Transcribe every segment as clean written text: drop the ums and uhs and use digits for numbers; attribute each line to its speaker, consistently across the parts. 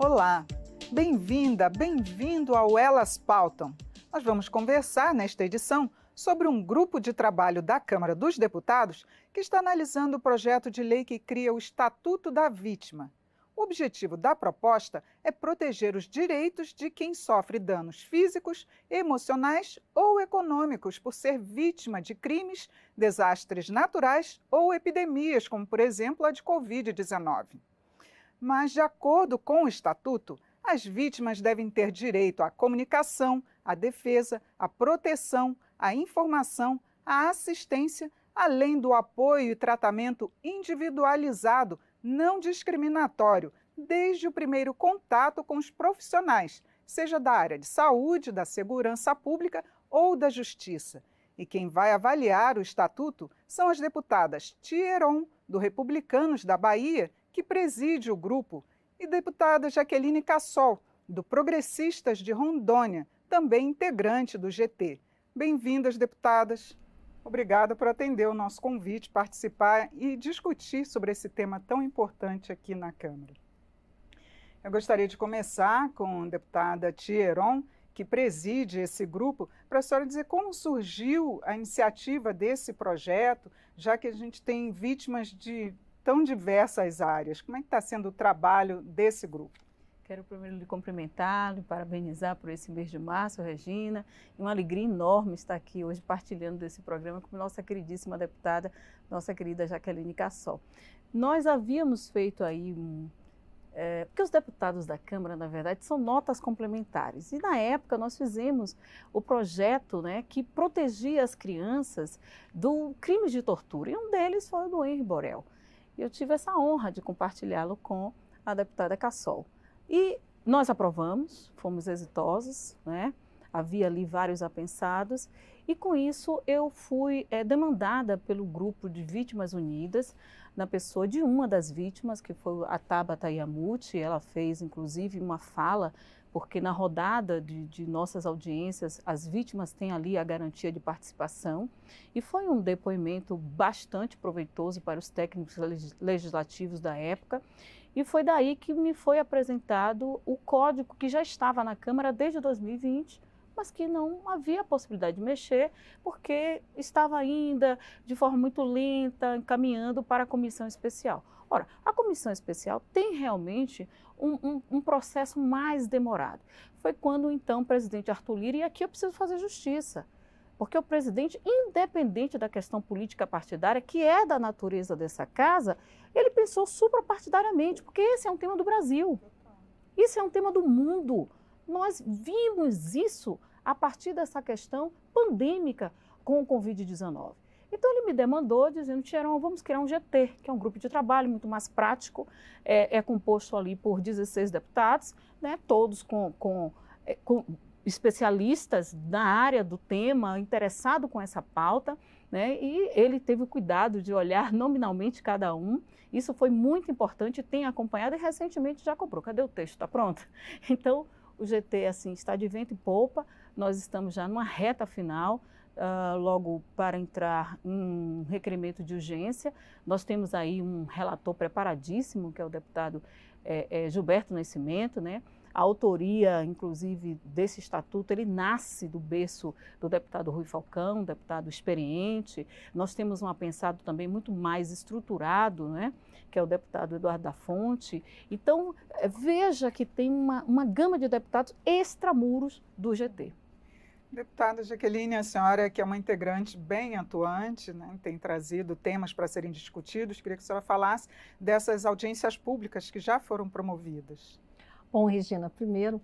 Speaker 1: Olá, bem-vinda, bem-vindo ao Elas Pautam. Nós vamos conversar nesta edição sobre um grupo de trabalho da Câmara dos Deputados que está analisando o projeto de lei que cria o Estatuto da Vítima. O objetivo da proposta é proteger os direitos de quem sofre danos físicos, emocionais ou econômicos por ser vítima de crimes, desastres naturais ou epidemias, como por exemplo a de Covid-19. Mas, de acordo com o Estatuto, as vítimas devem ter direito à comunicação, à defesa, à proteção, à informação, à assistência, além do apoio e tratamento individualizado, não discriminatório, desde o primeiro contato com os profissionais, seja da área de saúde, da segurança pública ou da justiça. E quem vai avaliar o Estatuto são as deputadas Tia Heron, do Republicanos da Bahia, que preside o grupo, e deputada Jaqueline Cassol, do Progressistas de Rondônia, também integrante do GT. Bem-vindas, deputadas. Obrigada por atender o nosso convite, participar e discutir sobre esse tema tão importante aqui na Câmara. Eu gostaria de começar com a deputada Tia Heron, que preside esse grupo, para a senhora dizer como surgiu a iniciativa desse projeto, já que a gente tem vítimas de tão diversas áreas. Como é que está sendo o trabalho desse grupo?
Speaker 2: Quero primeiro lhe cumprimentar, lhe parabenizar por esse mês de março, Regina. E uma alegria enorme estar aqui hoje partilhando desse programa com nossa queridíssima deputada, nossa querida Jaqueline Cassol. Nós havíamos feito aí porque os deputados da Câmara, na verdade, são notas complementares. E na época nós fizemos o projeto, né, que protegia as crianças do crime de tortura. E um deles foi o do Henri Borel. E eu tive essa honra de compartilhá-lo com a deputada Cassol. E nós aprovamos, fomos exitosos, né? Havia ali vários apensados, e com isso eu fui demandada pelo grupo de Vítimas Unidas, na pessoa de uma das vítimas, que foi a Tabata Yamuti. Ela fez inclusive uma fala, porque na rodada de nossas audiências, as vítimas têm ali a garantia de participação, e foi um depoimento bastante proveitoso para os técnicos legislativos da época, e foi daí que me foi apresentado o código que já estava na Câmara desde 2020, mas que não havia possibilidade de mexer, porque estava ainda de forma muito lenta, encaminhando para a comissão especial. Ora, a comissão especial tem realmente um processo mais demorado. Foi quando, então, o presidente Arthur Lira, e aqui eu preciso fazer justiça, porque o presidente, independente da questão política partidária, que é da natureza dessa casa, ele pensou suprapartidariamente, porque esse é um tema do Brasil, isso é um tema do mundo. Nós vimos isso a partir dessa questão pandêmica com o Covid-19. Então ele me demandou, dizendo: Tia Heron, vamos criar um GT, que é um grupo de trabalho muito mais prático, é composto ali por 16 deputados, né, todos com especialistas na área do tema, interessado com essa pauta, né, e ele teve o cuidado de olhar nominalmente cada um. Isso foi muito importante, tem acompanhado, e recentemente já cobrou. Cadê o texto? Está pronto? Então, o GT assim, está de vento em popa, nós estamos já numa reta final, logo para entrar em um requerimento de urgência. Nós temos aí um relator preparadíssimo, que é o deputado Gilberto Nascimento, né? A autoria, inclusive, desse estatuto, ele nasce do berço do deputado Rui Falcão, deputado experiente. Nós temos um apensado também muito mais estruturado, né, que é o deputado Eduardo da Fonte. Então, veja que tem uma gama de deputados extramuros do GT.
Speaker 1: Deputada Jaqueline, a senhora, que é uma integrante bem atuante, né, tem trazido temas para serem discutidos, queria que a senhora falasse dessas audiências públicas que já foram promovidas.
Speaker 3: Bom, Regina, primeiro,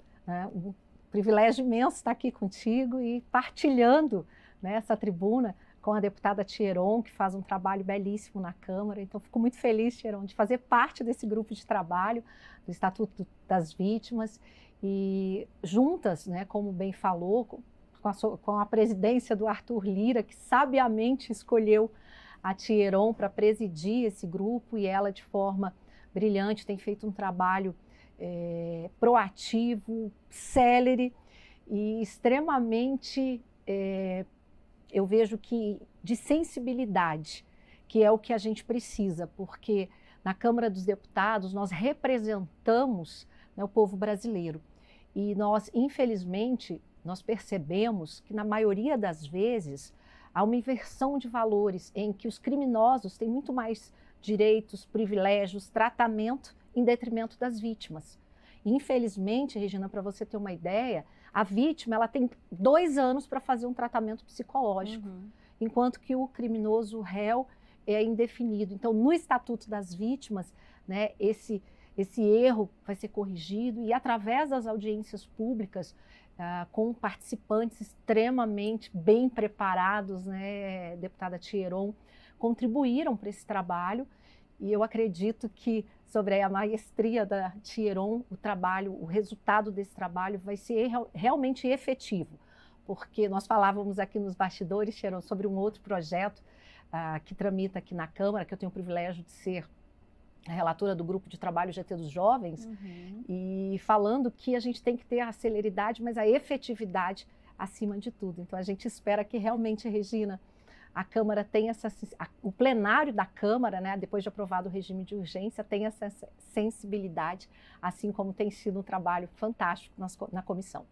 Speaker 3: um privilégio imenso estar aqui contigo e partilhando, né, essa tribuna com a deputada Tia Heron, que faz um trabalho belíssimo na Câmara. Então, fico muito feliz, Tia Heron, de fazer parte desse grupo de trabalho do Estatuto das Vítimas, e juntas, né, como bem falou, com a presidência do Arthur Lira, que sabiamente escolheu a Tia Heron para presidir esse grupo, e ela, de forma brilhante, tem feito um trabalho proativo, célere e extremamente, eu vejo que de sensibilidade, que é o que a gente precisa, porque na Câmara dos Deputados nós representamos né, o povo brasileiro. E nós, infelizmente, nós percebemos que na maioria das vezes há uma inversão de valores em que os criminosos têm muito mais direitos, privilégios, tratamento em detrimento das vítimas. E, infelizmente, Regina, para você ter uma ideia, a vítima ela tem 2 anos para fazer um tratamento psicológico, enquanto que o criminoso, o réu, é indefinido. Então, no Estatuto das Vítimas, né, esse erro vai ser corrigido e, através das audiências públicas, com participantes extremamente bem preparados, né, deputada Thieron, contribuíram para esse trabalho. E eu acredito que, sobre a maestria da Thieron, o resultado desse trabalho vai ser realmente efetivo. Porque nós falávamos aqui nos bastidores, Thieron, sobre um outro projeto que tramita aqui na Câmara, que eu tenho o privilégio de ser a relatora do grupo de trabalho GT dos Jovens, e falando que a gente tem que ter a celeridade, mas a efetividade acima de tudo. Então, a gente espera que realmente, Regina, a Câmara tenha o plenário da Câmara, né, depois de aprovado o regime de urgência, tenha essa sensibilidade, assim como tem sido um trabalho fantástico na comissão.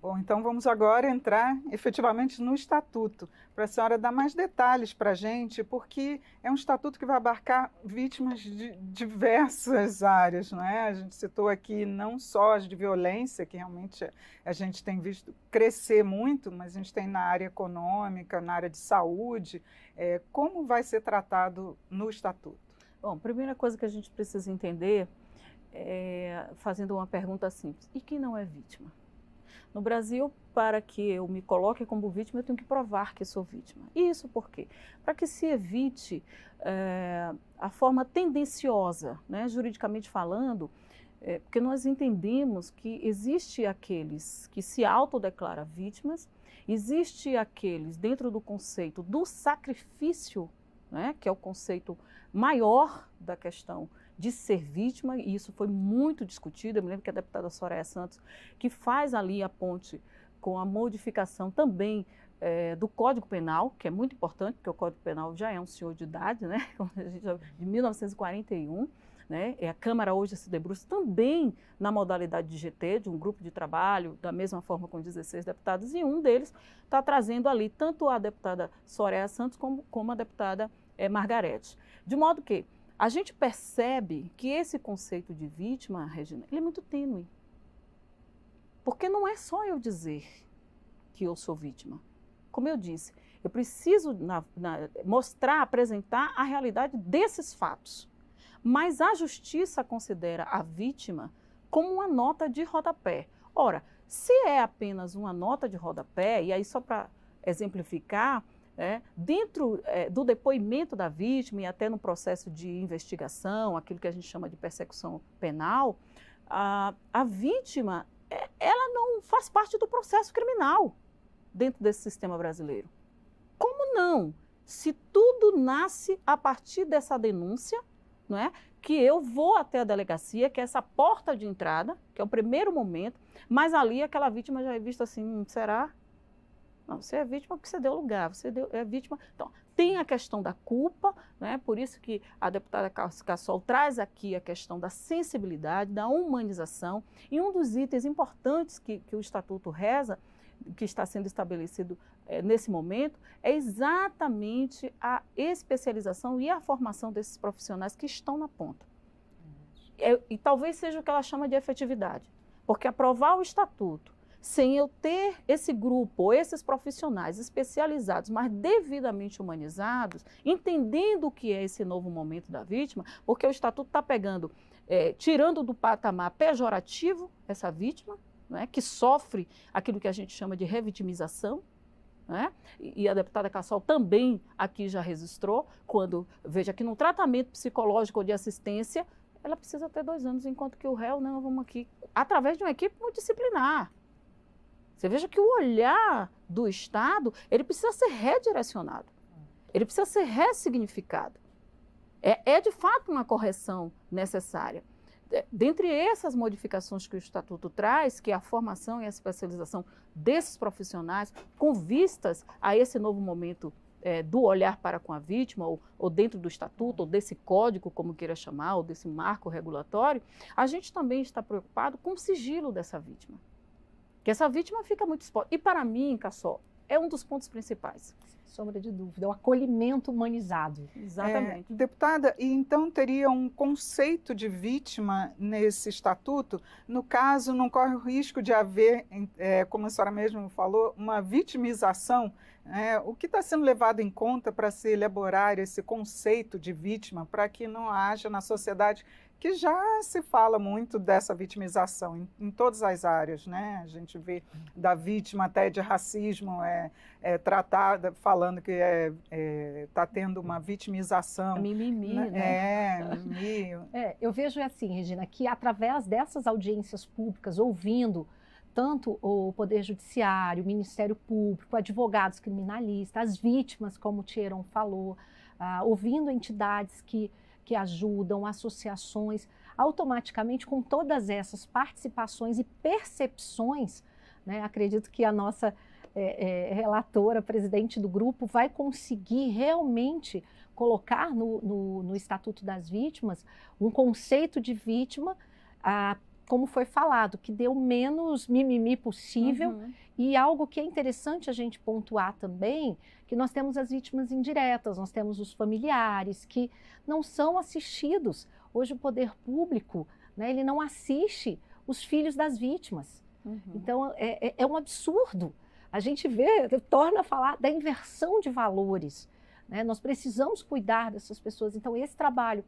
Speaker 1: Bom, então vamos agora entrar efetivamente no estatuto, para a senhora dar mais detalhes para a gente, porque é um estatuto que vai abarcar vítimas de diversas áreas, não é? A gente citou aqui não só as de violência, que realmente a gente tem visto crescer muito, mas a gente tem na área econômica, na área de saúde. Como vai ser tratado no estatuto?
Speaker 2: Bom, primeira coisa que a gente precisa entender fazendo uma pergunta simples: e quem não é vítima? No Brasil, para que eu me coloque como vítima, eu tenho que provar que sou vítima. E isso por quê? Para que se evite a forma tendenciosa, né, juridicamente falando, porque nós entendemos que existe aqueles que se autodeclaram vítimas, existe aqueles dentro do conceito do sacrifício, né, que é o conceito maior da questão de ser vítima, e isso foi muito discutido. Eu me lembro que a deputada Soraya Santos, que faz ali a ponte com a modificação também do Código Penal, que é muito importante, porque o Código Penal já é um senhor de idade, né, de 1941, né, a Câmara hoje se debruça também na modalidade de GT, de um grupo de trabalho, da mesma forma com 16 deputados, e um deles está trazendo ali tanto a deputada Soraya Santos como a deputada Margarete. De modo que a gente percebe que esse conceito de vítima, Regina, ele é muito tênue. Porque não é só eu dizer que eu sou vítima. Como eu disse, eu preciso mostrar, apresentar a realidade desses fatos. Mas a justiça considera a vítima como uma nota de rodapé. Ora, se é apenas uma nota de rodapé, e aí só para exemplificar, dentro do depoimento da vítima e até no processo de investigação, aquilo que a gente chama de persecução penal, a vítima ela não faz parte do processo criminal dentro desse sistema brasileiro. Como não? Se tudo nasce a partir dessa denúncia, não é? Que eu vou até a delegacia, que é essa porta de entrada, que é o primeiro momento, mas ali aquela vítima já é vista assim, será? Não, você é vítima porque você deu lugar, é vítima. Então, tem a questão da culpa, né? Por isso que a deputada Cassol traz aqui a questão da sensibilidade, da humanização. E um dos itens importantes que o Estatuto reza, que está sendo estabelecido nesse momento, é exatamente a especialização e a formação desses profissionais que estão na ponta. E talvez seja o que ela chama de efetividade, porque aprovar o Estatuto sem eu ter esse grupo, esses profissionais especializados, mas devidamente humanizados, entendendo o que é esse novo momento da vítima, porque o Estatuto está pegando, tirando do patamar pejorativo essa vítima, né, que sofre aquilo que a gente chama de revitimização, né? E a deputada Cassol também aqui já registrou, quando veja que no tratamento psicológico ou de assistência, ela precisa ter 2 anos, enquanto que o réu, não, vamos aqui, através de uma equipe multidisciplinar. Você veja que o olhar do Estado, ele precisa ser redirecionado, ele precisa ser ressignificado. É de fato uma correção necessária. Dentre essas modificações que o Estatuto traz, que é a formação e a especialização desses profissionais, com vistas a esse novo momento do olhar para com a vítima, ou dentro do estatuto, ou desse código, como queira chamar, ou desse marco regulatório, a gente também está preocupado com o sigilo dessa vítima. Que essa vítima fica muito exposta. E para mim, Cassol, é um dos pontos principais.
Speaker 3: Sem sombra de dúvida, é o acolhimento humanizado.
Speaker 2: Exatamente.
Speaker 1: Deputada, e então teria um conceito de vítima nesse estatuto? No caso, não corre o risco de haver, como a senhora mesmo falou, uma vitimização? O que está sendo levado em conta para se elaborar esse conceito de vítima, para que não haja na sociedade, que já se fala muito dessa vitimização em todas as áreas, né? A gente vê da vítima até de racismo tratada, falando que está tendo uma vitimização.
Speaker 2: Mimimi, né?
Speaker 1: Mimimi.
Speaker 3: Eu vejo assim, Regina, que através dessas audiências públicas, ouvindo tanto o Poder Judiciário, o Ministério Público, advogados criminalistas, as vítimas, como o Thieron falou, ouvindo entidades que ajudam, associações, automaticamente com todas essas participações e percepções, né, acredito que a nossa relatora, presidente do grupo, vai conseguir realmente colocar no Estatuto das Vítimas um conceito de vítima, como foi falado, que dê o menos mimimi possível. E algo que é interessante a gente pontuar também, que nós temos as vítimas indiretas, nós temos os familiares que não são assistidos. Hoje o poder público, né, ele não assiste os filhos das vítimas. Então é um absurdo. A gente torna a falar da inversão de valores, né? Nós precisamos cuidar dessas pessoas. Então esse trabalho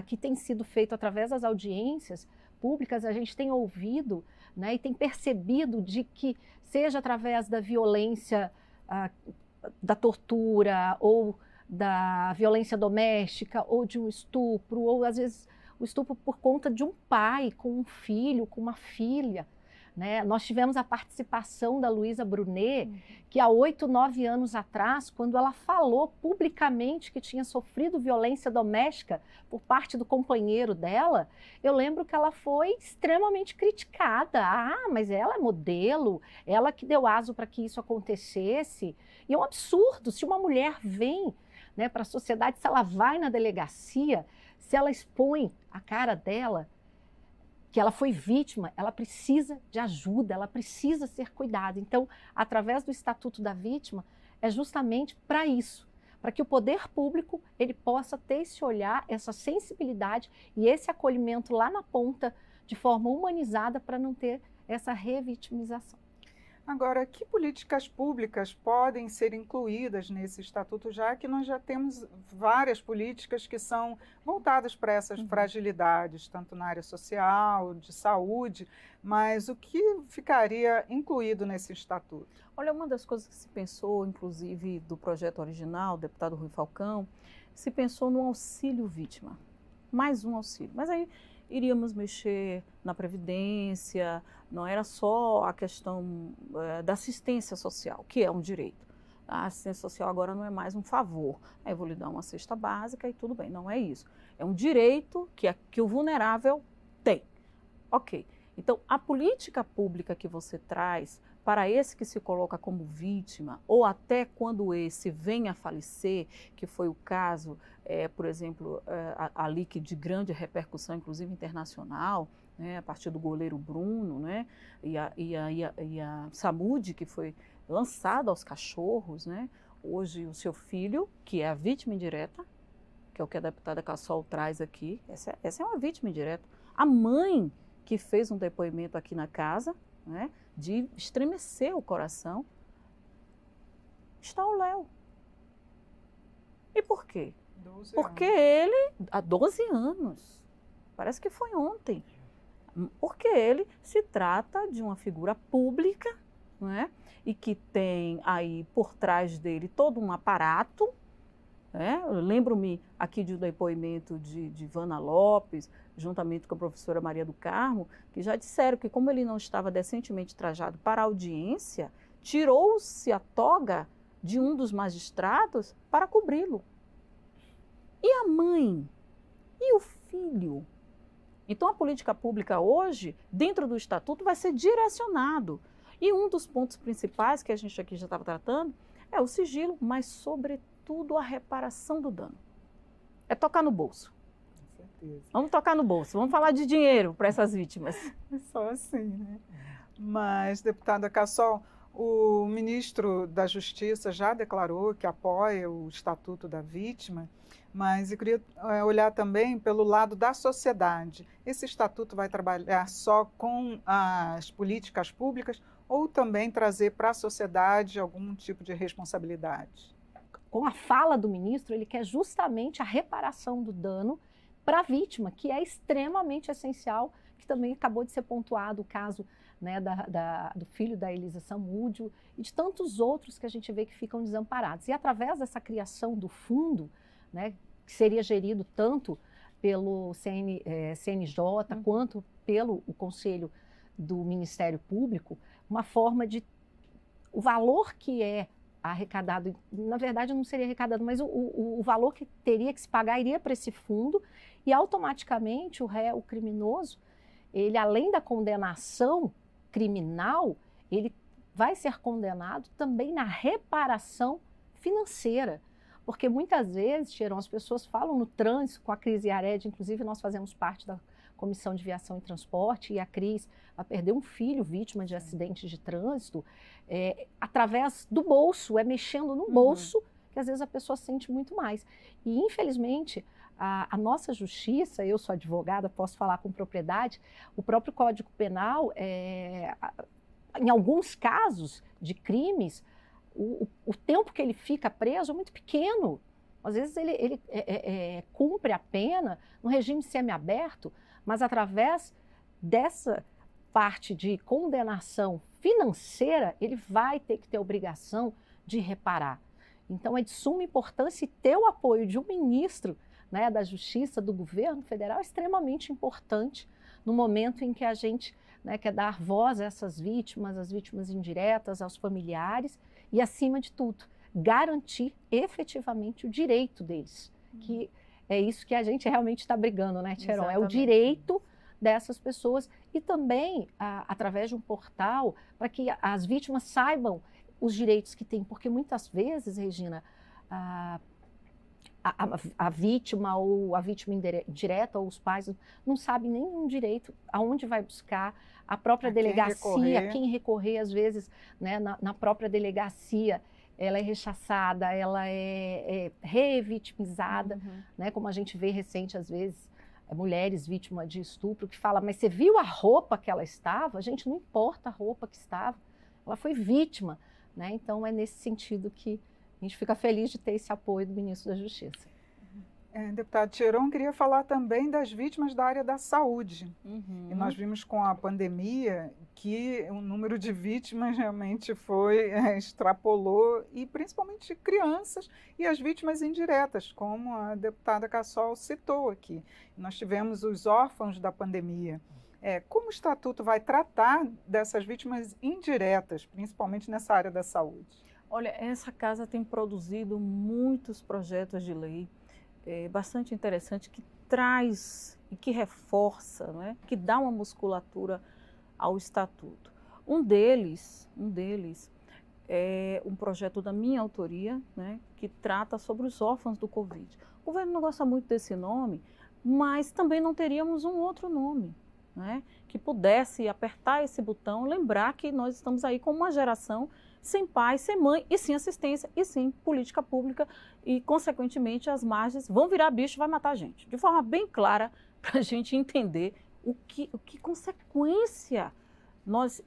Speaker 3: que tem sido feito através das audiências públicas, a gente tem ouvido, né, e tem percebido de que, seja através da violência, da tortura, ou da violência doméstica, ou de um estupro, ou às vezes o estupro por conta de um pai com um filho, com uma filha, né? Nós tivemos a participação da Luísa Brunet, que há 8, 9 anos atrás, quando ela falou publicamente que tinha sofrido violência doméstica por parte do companheiro dela, eu lembro que ela foi extremamente criticada. Mas ela é modelo, ela que deu aso para que isso acontecesse. E é um absurdo, se uma mulher vem, né, para a sociedade, se ela vai na delegacia, se ela expõe a cara dela, que ela foi vítima, ela precisa de ajuda, ela precisa ser cuidada. Então, através do Estatuto da Vítima, é justamente para isso, para que o poder público ele possa ter esse olhar, essa sensibilidade e esse acolhimento lá na ponta, de forma humanizada, para não ter essa revitimização.
Speaker 1: Agora, que políticas públicas podem ser incluídas nesse estatuto, já que nós já temos várias políticas que são voltadas para essas fragilidades, tanto na área social, de saúde, mas o que ficaria incluído nesse estatuto?
Speaker 2: Olha, uma das coisas que se pensou, inclusive do projeto original, o deputado Rui Falcão, se pensou no auxílio vítima, mais um auxílio, mas aí iríamos mexer na previdência, não era só a questão da assistência social, que é um direito. A assistência social agora não é mais um favor, aí eu vou lhe dar uma cesta básica e tudo bem, não é isso. É um direito que o vulnerável tem. Ok, então a política pública que você traz para esse que se coloca como vítima, ou até quando esse venha a falecer, que foi o caso, por exemplo, ali que de grande repercussão, inclusive internacional, né, a partir do goleiro Bruno, né, e a Samude, que foi lançada aos cachorros, né, hoje o seu filho, que é a vítima indireta, que é o que a deputada Cassol traz aqui, essa é uma vítima indireta. A mãe, que fez um depoimento aqui na casa, né, de estremecer o coração, está ao léu. E por quê? Porque ele, há 12 anos, parece que foi ontem, porque ele se trata de uma figura pública, né, e que tem aí por trás dele todo um aparato, né? Eu lembro-me aqui de um depoimento de Ivana Lopes, juntamente com a professora Maria do Carmo, que já disseram que como ele não estava decentemente trajado para a audiência, tirou-se a toga de um dos magistrados para cobri-lo. E a mãe? E o filho? Então a política pública hoje, dentro do estatuto, vai ser direcionado. E um dos pontos principais que a gente aqui já estava tratando É o sigilo, mas sobretudo a reparação do dano. É tocar no bolso.
Speaker 1: Com certeza.
Speaker 2: Vamos tocar no bolso, vamos falar de dinheiro para essas vítimas.
Speaker 1: É só assim, né? Mas, deputada Cassol, o ministro da Justiça já declarou que apoia o Estatuto da Vítima, mas eu queria olhar também pelo lado da sociedade. Esse estatuto vai trabalhar só com as políticas públicas ou também trazer para a sociedade algum tipo de responsabilidade?
Speaker 3: Com a fala do ministro, ele quer justamente a reparação do dano para a vítima, que é extremamente essencial, que também acabou de ser pontuado o caso, né, do filho da Elisa Samúdio e de tantos outros que a gente vê que ficam desamparados. E através dessa criação do fundo, né, que seria gerido tanto pelo CNJ quanto pelo Conselho do Ministério Público, uma forma de o valor que é arrecadado, na verdade não seria arrecadado, mas o valor que teria que se pagar iria para esse fundo e automaticamente o criminoso, ele além da condenação criminal, ele vai ser condenado também na reparação financeira. Porque muitas vezes, Tcheron, as pessoas falam no trânsito, com a Cris Yared, inclusive nós fazemos parte da Comissão de Viação e Transporte, e a Cris vai perder um filho vítima de acidentes de trânsito, através do bolso, mexendo no bolso, que às vezes a pessoa sente muito mais. E infelizmente, a nossa justiça, eu sou advogada, posso falar com propriedade, o próprio Código Penal, em alguns casos de crimes, o tempo que ele fica preso é muito pequeno. Às vezes ele cumpre a pena no regime semiaberto, mas através dessa parte de condenação financeira, ele vai ter que ter a obrigação de reparar. Então é de suma importância e ter o apoio de um ministro, né, da Justiça, do governo federal, é extremamente importante no momento em que a gente, né, quer dar voz a essas vítimas, às vítimas indiretas, aos familiares e, acima de tudo, garantir efetivamente o direito deles, que é isso que a gente realmente está brigando, né, Tcheron? É o direito dessas pessoas e também através de um portal para que as vítimas saibam os direitos que têm, porque muitas vezes, Regina, a vítima ou a vítima indireta ou os pais não sabem nenhum direito, aonde vai buscar, a própria delegacia, quem recorrer, às vezes, né, na própria delegacia, ela é rechaçada, ela é revitimizada, né, como a gente vê recente, às vezes, mulheres vítimas de estupro que falam, mas você viu a roupa que ela estava? Gente, não importa a roupa que estava, ela foi vítima, né? Então é nesse sentido que a gente fica feliz de ter esse apoio do ministro da Justiça.
Speaker 1: Deputado Tcheron, queria falar também das vítimas da área da saúde. E nós vimos com a pandemia que o número de vítimas realmente extrapolou, e principalmente crianças e as vítimas indiretas, como a deputada Cassol citou aqui. Nós tivemos os órfãos da pandemia. Como o Estatuto vai tratar dessas vítimas indiretas, principalmente nessa área da saúde?
Speaker 2: Olha, essa casa tem produzido muitos projetos de lei, bastante interessante, que traz e que reforça, né, que dá uma musculatura ao Estatuto. Um deles é um projeto da minha autoria, né, que trata sobre os órfãos do Covid. O governo não gosta muito desse nome, mas também não teríamos um outro nome, né, que pudesse apertar esse botão, lembrar que nós estamos aí com uma geração sem pai, sem mãe e sem assistência e sem política pública e, consequentemente, as margens vão virar bicho e vai matar a gente. De forma bem clara, para a gente entender o que consequência nós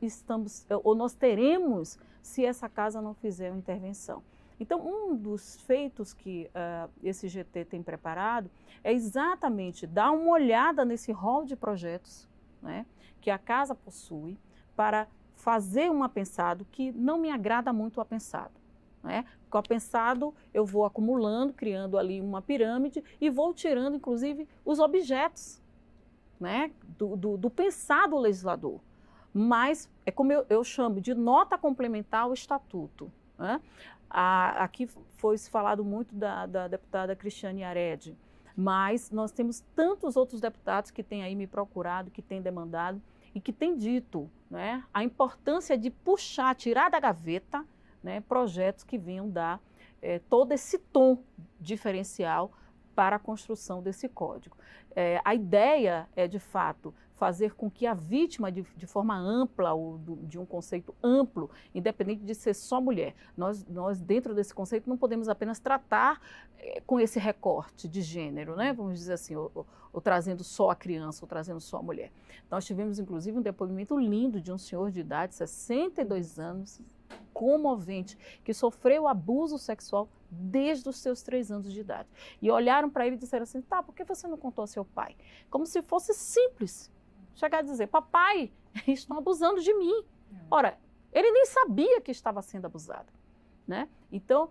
Speaker 2: teremos se essa casa não fizer uma intervenção. Então, um dos feitos que esse GT tem preparado é exatamente dar uma olhada nesse rol de projetos, né, que a casa possui para fazer um apensado que não me agrada muito o apensado, né? Com o apensado eu vou acumulando, criando ali uma pirâmide e vou tirando, inclusive, os objetos, né, do pensado legislador. Mas é como eu chamo de nota complementar ao Estatuto, né? Aqui foi se falado muito da deputada Cristiane Yared, mas nós temos tantos outros deputados que têm aí me procurado, que têm demandado e que têm dito, né, a importância de puxar, tirar da gaveta, né, projetos que venham dar todo esse tom diferencial para a construção desse código. A ideia é, de fato, fazer com que a vítima, de forma ampla, ou de um conceito amplo, independente de ser só mulher, nós dentro desse conceito, não podemos apenas tratar com esse recorte de gênero, né? Vamos dizer assim, ou trazendo só a criança, ou trazendo só a mulher. Nós tivemos, inclusive, um depoimento lindo de um senhor de idade, 62 anos, comovente, que sofreu abuso sexual desde os seus 3 anos de idade. E olharam para ele e disseram assim, tá, por que você não contou ao seu pai? Como se fosse simples. Chegar a dizer, papai, estão abusando de mim. Ora, ele nem sabia que estava sendo abusado, né? Então,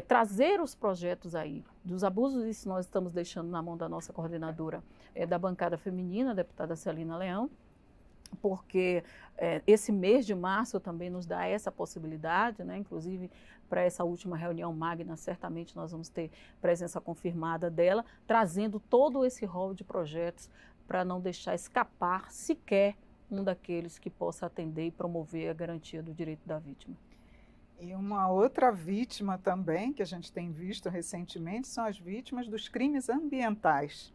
Speaker 2: trazer os projetos aí dos abusos, isso nós estamos deixando na mão da nossa coordenadora da bancada feminina, a deputada Celina Leão, porque esse mês de março também nos dá essa possibilidade, né? Inclusive para essa última reunião magna, certamente nós vamos ter presença confirmada dela, trazendo todo esse rol de projetos para não deixar escapar sequer um daqueles que possa atender e promover a garantia do direito da vítima.
Speaker 1: E uma outra vítima também, que a gente tem visto recentemente, são as vítimas dos crimes ambientais.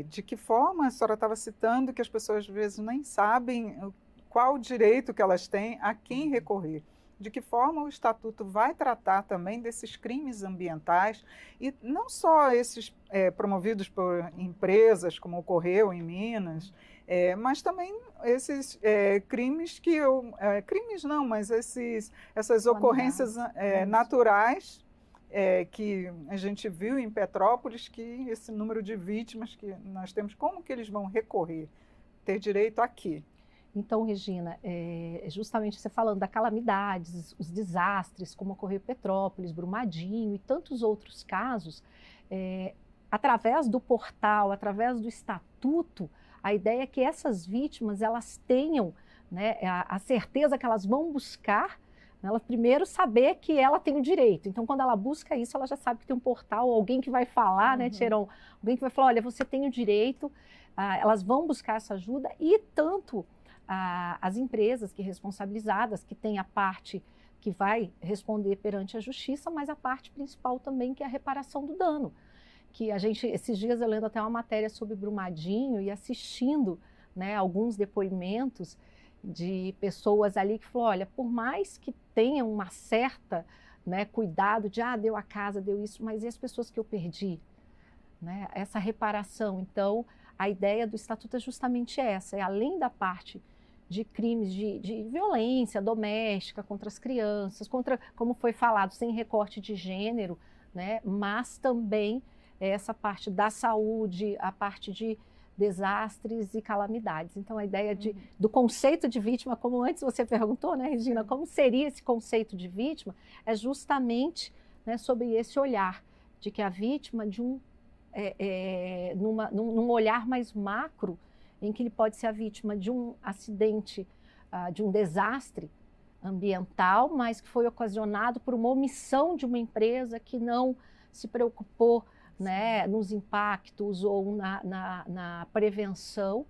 Speaker 1: De que forma, a senhora estava citando que as pessoas às vezes nem sabem qual o direito que elas têm, a quem recorrer. De que forma o Estatuto vai tratar também desses crimes ambientais, e não só esses promovidos por empresas, como ocorreu em Minas, mas também esses crimes que crimes não, mas essas ocorrências naturais que a gente viu em Petrópolis, que esse número de vítimas que nós temos, como que eles vão recorrer? Ter direito a quê?
Speaker 3: Então, Regina, justamente você falando da calamidades, os desastres, como ocorreu em Petrópolis, Brumadinho e tantos outros casos, através do portal, através do Estatuto, a ideia é que essas vítimas elas tenham, né, a certeza que elas vão buscar, né, ela primeiro saber que ela tem o direito. Então, quando ela busca isso, ela já sabe que tem um portal, alguém que vai falar, né, Tcheron, alguém que vai falar, olha, você tem o direito, elas vão buscar essa ajuda, e tanto as empresas que responsabilizadas, que tem a parte que vai responder perante a justiça, mas a parte principal também, que é a reparação do dano. Que a gente, esses dias eu lendo até uma matéria sobre Brumadinho e assistindo, né, alguns depoimentos de pessoas ali que falaram, olha, por mais que tenha uma certa, né, cuidado de, deu a casa, deu isso, mas e as pessoas que eu perdi? Né, essa reparação. Então, a ideia do Estatuto é justamente essa, além da parte de crimes de violência doméstica contra as crianças, contra, como foi falado, sem recorte de gênero, né, mas também essa parte da saúde, a parte de desastres e calamidades. Então, a ideia do conceito de vítima, como antes você perguntou, né, Regina, como seria esse conceito de vítima, é justamente, né, sobre esse olhar, de que a vítima, de num olhar mais macro, em que ele pode ser a vítima de um acidente, de um desastre ambiental, mas que foi ocasionado por uma omissão de uma empresa que não se preocupou, né, nos impactos ou na prevenção,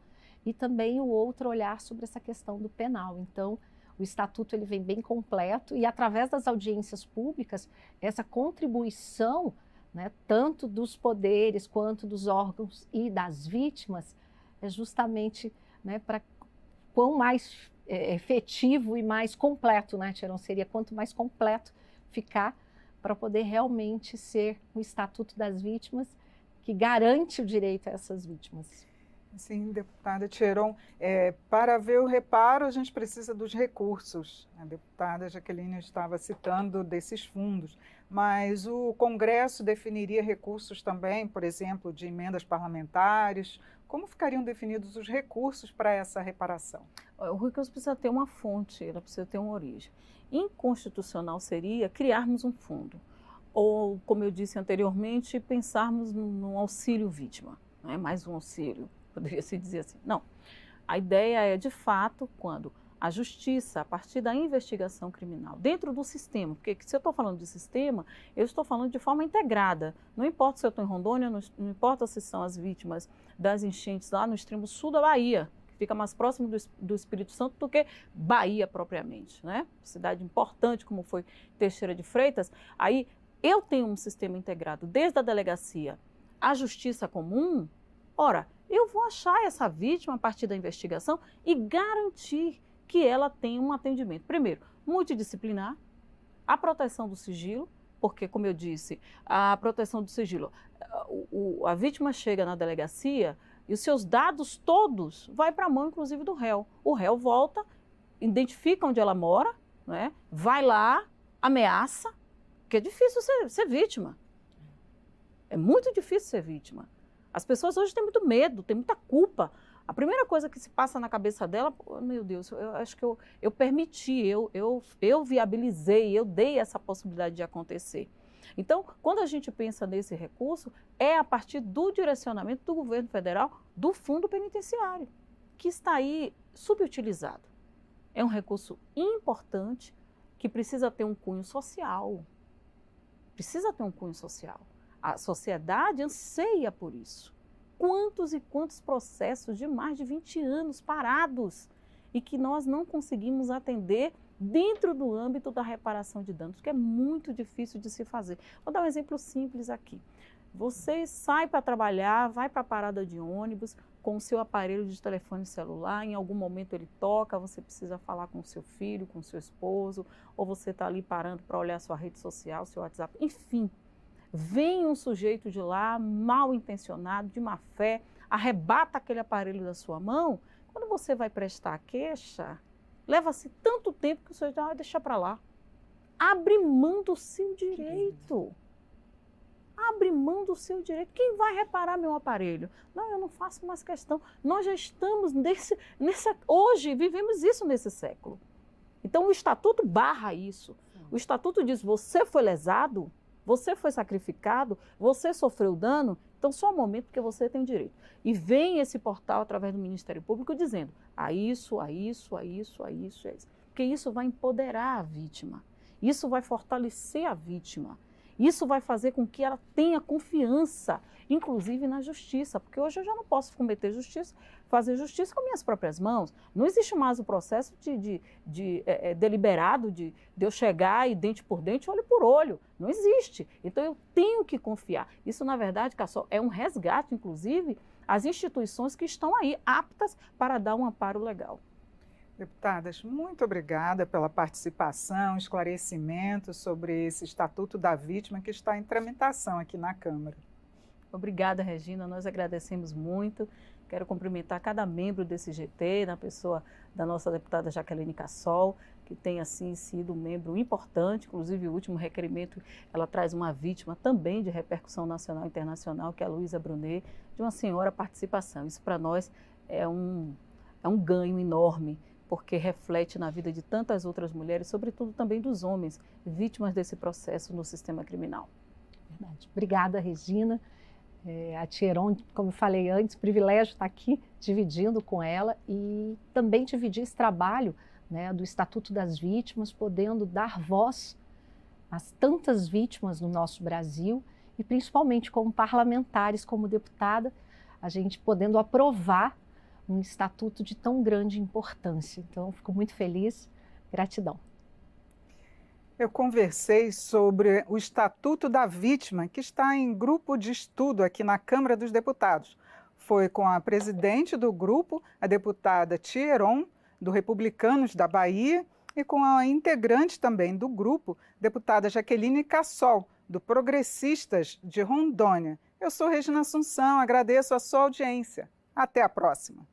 Speaker 3: e também o outro olhar sobre essa questão do penal. Então, o Estatuto ele vem bem completo, e através das audiências públicas, essa contribuição, né, tanto dos poderes quanto dos órgãos e das vítimas, é justamente, né, para quão mais efetivo e mais completo, né, Tcheron, seria quanto mais completo ficar, para poder realmente ser o Estatuto das Vítimas que garante o direito a essas vítimas.
Speaker 1: Sim, deputada Tcheron, para ver o reparo a gente precisa dos recursos. A deputada Jaqueline estava citando desses fundos, mas o Congresso definiria recursos também, por exemplo, de emendas parlamentares. Como ficariam definidos os recursos para essa reparação?
Speaker 2: O recurso precisa ter uma fonte, ela precisa ter uma origem. Inconstitucional seria criarmos um fundo, ou, como eu disse anteriormente, pensarmos num auxílio vítima, não é mais um auxílio, poderia se dizer assim. Não, a ideia é, de fato, quando a justiça, a partir da investigação criminal, dentro do sistema, porque se eu estou falando de sistema, eu estou falando de forma integrada. Não importa se eu estou em Rondônia, não importa se são as vítimas das enchentes lá no extremo sul da Bahia, fica mais próximo do Espírito Santo do que Bahia propriamente, né? Cidade importante como foi Teixeira de Freitas. Aí eu tenho um sistema integrado desde a delegacia à justiça comum. Ora, eu vou achar essa vítima a partir da investigação e garantir que ela tenha um atendimento, primeiro, multidisciplinar, a proteção do sigilo, porque, como eu disse, a proteção do sigilo, a vítima chega na delegacia e os seus dados todos vai para a mão, inclusive, do réu. O réu volta, identifica onde ela mora, né? Vai lá, ameaça, porque é difícil ser vítima. É muito difícil ser vítima. As pessoas hoje têm muito medo, têm muita culpa. A primeira coisa que se passa na cabeça dela, meu Deus, eu acho que eu permiti, eu viabilizei, eu dei essa possibilidade de acontecer. Então, quando a gente pensa nesse recurso, é a partir do direcionamento do governo federal do fundo penitenciário, que está aí subutilizado. É um recurso importante que precisa ter um cunho social. Precisa ter um cunho social. A sociedade anseia por isso. Quantos e quantos processos de mais de 20 anos parados e que nós não conseguimos atender dentro do âmbito da reparação de danos, que é muito difícil de se fazer. Vou dar um exemplo simples aqui. Você sai para trabalhar, vai para a parada de ônibus com o seu aparelho de telefone celular, em algum momento ele toca, você precisa falar com o seu filho, com o seu esposo, ou você está ali parando para olhar sua rede social, seu WhatsApp, enfim. Vem um sujeito de lá, mal intencionado, de má fé, arrebata aquele aparelho da sua mão. Quando você vai prestar a queixa, leva-se tanto tempo que o sujeito vai deixar para lá. Abre mão do seu direito. Abre mão do seu direito. Quem vai reparar meu aparelho? Não, eu não faço mais questão. Nós já estamos hoje vivemos isso nesse século. Então o Estatuto barra isso. O Estatuto diz, você foi lesado, você foi sacrificado, você sofreu dano, então só um momento porque você tem direito. E vem esse portal através do Ministério Público dizendo a isso, a isso, a isso, a isso, a isso. Porque isso vai empoderar a vítima, isso vai fortalecer a vítima, isso vai fazer com que ela tenha confiança, inclusive na justiça, porque hoje eu já não posso fazer justiça com minhas próprias mãos. Não existe mais o processo deliberado de eu chegar e dente por dente, olho por olho. Não existe. Então eu tenho que confiar. Isso, na verdade, Cassol, é um resgate, inclusive, às instituições que estão aí aptas para dar um amparo legal.
Speaker 1: Deputadas, muito obrigada pela participação, esclarecimento sobre esse Estatuto da Vítima que está em tramitação aqui na Câmara.
Speaker 2: Obrigada, Regina, nós agradecemos muito. Quero cumprimentar cada membro desse GT, na pessoa da nossa deputada Jaqueline Cassol, que tem assim sido um membro importante, inclusive o último requerimento, ela traz uma vítima também de repercussão nacional e internacional, que é a Luísa Brunet, de uma senhora participação. Isso para nós é um ganho enorme, porque reflete na vida de tantas outras mulheres, sobretudo também dos homens, vítimas desse processo no sistema criminal.
Speaker 3: Verdade. Obrigada, Regina. A Tia Heron, como eu falei antes, privilégio estar aqui dividindo com ela e também dividir esse trabalho, né, do Estatuto das Vítimas, podendo dar voz às tantas vítimas no nosso Brasil e principalmente como parlamentares, como deputada, a gente podendo aprovar um estatuto de tão grande importância. Então, fico muito feliz. Gratidão.
Speaker 1: Eu conversei sobre o Estatuto da Vítima, que está em grupo de estudo aqui na Câmara dos Deputados. Foi com a presidente do grupo, a deputada Tia Heron, do Republicanos da Bahia, e com a integrante também do grupo, deputada Jaqueline Cassol, do Progressistas de Rondônia. Eu sou Regina Assunção, agradeço a sua audiência. Até a próxima.